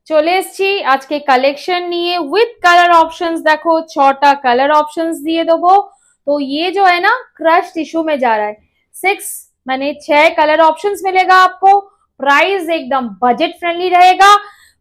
চলে এসেছি আজকে কালেকশন নিয়ে विद कलर ऑप्शंस। देखो 6टा कलर ऑप्शंस दिए देबो। तो ये जो है ना क्रश टिश्यू में जा रहा है। 6 माने 6 कलर ऑप्शंस मिलेगा आपको। प्राइस एकदम बजट फ्रेंडली रहेगा।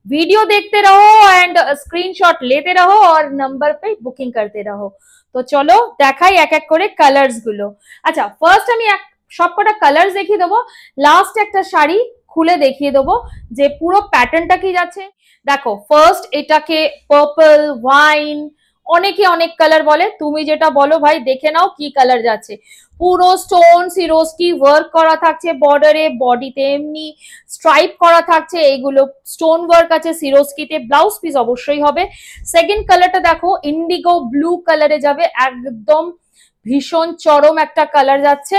वीडियो देखते रहो एंड स्क्रीनशॉट लेते रहो और नंबर पे बुकिंग करते रहो। तो चलो দেখাই এক এক করে কালারস গুলো। আচ্ছা ফার্স্ট আমি সবকটা কালারস দেখিয়ে দেবো, লাস্ট একটা শাড়ি খুলে দেখিয়ে দেবো যে পুরো প্যাটার্নটা কি যাচ্ছে। দেখো ফার্স্ট এটাকে পার্পল ওয়াইন অনেকে অনেক কালার বলে, তুমি যেটা বলো ভাই দেখে নাও কি কালার যাচ্ছে। পুরো স্টোন সিরোস্কি ওয়ার্ক করা থাকছে বর্ডারে, বডিতে এমনি স্ট্রাইপ করা থাকছে, এইগুলো স্টোন ওয়ার্ক আছে সিরোস্কিতে। ব্লাউজ পিস অবশ্যই হবে। সেকেন্ড কালারটা দেখো ইন্ডিগো ব্লু কালারে যাবে, একদম ভীষণ চরম একটা কালার যাচ্ছে।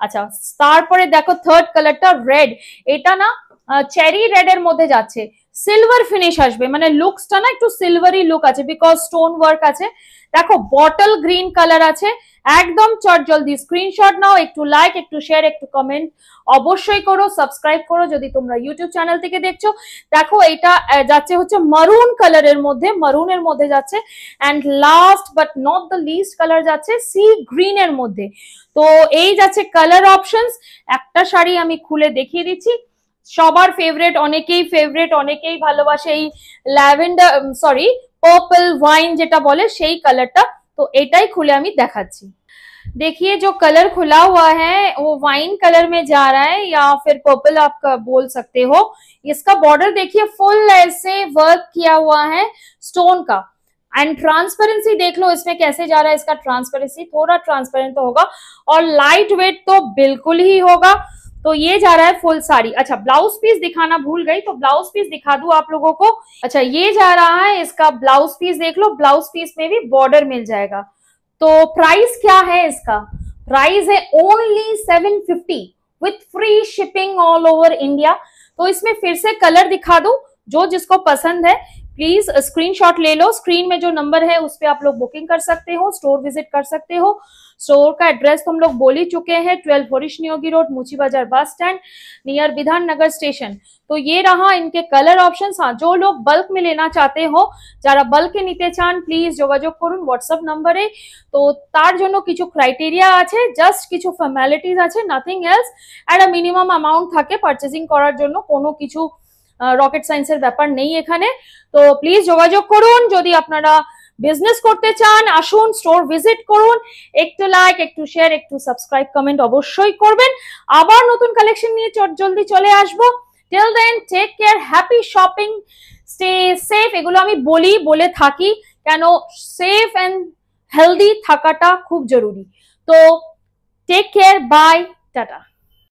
আচ্ছা তারপরে দেখো থার্ড কালারটা রেড, এটা না চেরি রেড এর মধ্যে যাচ্ছে, সিলভার ফিনিশ আসবে, মানে লুকসটা না একটু সিলভারি লুক আছে বিকজ স্টোন ওয়ার্ক আছে। দেখো বটল গ্রিন কালার আছে, একদম চট জলদি স্ক্রিনশট নাও, একটু লাইক একটু শেয়ার একটু কমেন্ট অবশ্যই করো, সাবস্ক্রাইব করো যদি তোমরা ইউটিউব চ্যানেল থেকে দেখছো। দেখো এটা যাচ্ছে হচ্ছে মারুন কালারের মধ্যে, মারুনের মধ্যে যাচ্ছে। And last but not the least colour যাচ্ছে সি গ্রিন এর মধ্যে। তো এই যাচ্ছে কালার অপশনস। একটা শাড়ি আমি খুলে দেখিয়ে দিচ্ছি, সবার ফেভারিট, অনেকেই ভালোবাসে এই ল্যাভেন্ডার সরি पर्पल वाइन যেটা বলে সেই কালারটা। তো এটাই খুলে আমি দেখাচ্ছি। देखिए जो कलर खुला हुआ है वो वाइन कलर में जा रहा है या फिर पर्पल आप बोल सकते हो। इसका बॉर्डर देखिए फुल ऐसे वर्क किया हुआ है स्टोन का। एंड ट्रांसपेरेंसी देख लो इसमें कैसे जा रहा है, इसका ट्रांसपेरेंसी थोड़ा ट्रांसपेरेंट तो होगा और लाइट वेट तो बिल्कुल ही होगा। तो ये जा रहा है फुल साड़ी। अच्छा ब्लाउज पीस दिखाना भूल गई, तो ब्लाउज पीस दिखा दूं आप लोगों को। अच्छा ये जा रहा है, इसका ब्लाउज पीस देख लो, ब्लाउज पीस में भी बॉर्डर मिल जाएगा। तो प्राइस क्या है इसका? प्राइस है only 750 with free shipping all over India. तो इसमें फिर से कलर दिखा दूं, जो जिसको पसंद है प्लीज स्क्रीनशॉट ले लो। स्क्रीन में जो नंबर है उस पे आप लोग बुकिंग कर सकते हो, स्टोर विजिट कर सकते हो। स्टोर का एड्रेस तुम लोग बोल ही चुके हैं, 12 हरीश नियोगी रोड मुची बाजार बस स्टैंड नियर विधान नगर स्टेशन। तो ये रहा इनके कलर ऑप्शंस। हाँ जो लोग बल्क में लेना चाहते हो, যারা बल्के নিতে চান প্লিজ যোগাযোগ করুন হোয়াটসঅ্যাপ নম্বরে। তো তার জন্য কিছু ক্রাইটেরিয়া আছে, জাস্ট কিছু ফর্মালিটিস আছে, নাথিং এলস। একটা মিনিমাম অ্যামাউন্ট থাকে পারচেজিং করার জন্য, কোনো কিছু রকেট সায়েন্সের ব্যাপার নেই এখানে। তো প্লিজ যোগাযোগ করুন যদি আপনারা বিজনেস করতে চান, আসুন স্টোর ভিজিট করুন, একটু লাইক একটু শেয়ার একটু সাবস্ক্রাইব কমেন্ট অবশ্যই করবেন। আবার নতুন কালেকশন নিয়ে জলদি চলে আসবো। Till then take care, happy shopping, stay safe. এগুলো আমি বলে থাকি কেন, সেফ এন্ড হেলদি থাকাটা খুব জরুরি। তো টেক কেয়ার, বাই, টাটা।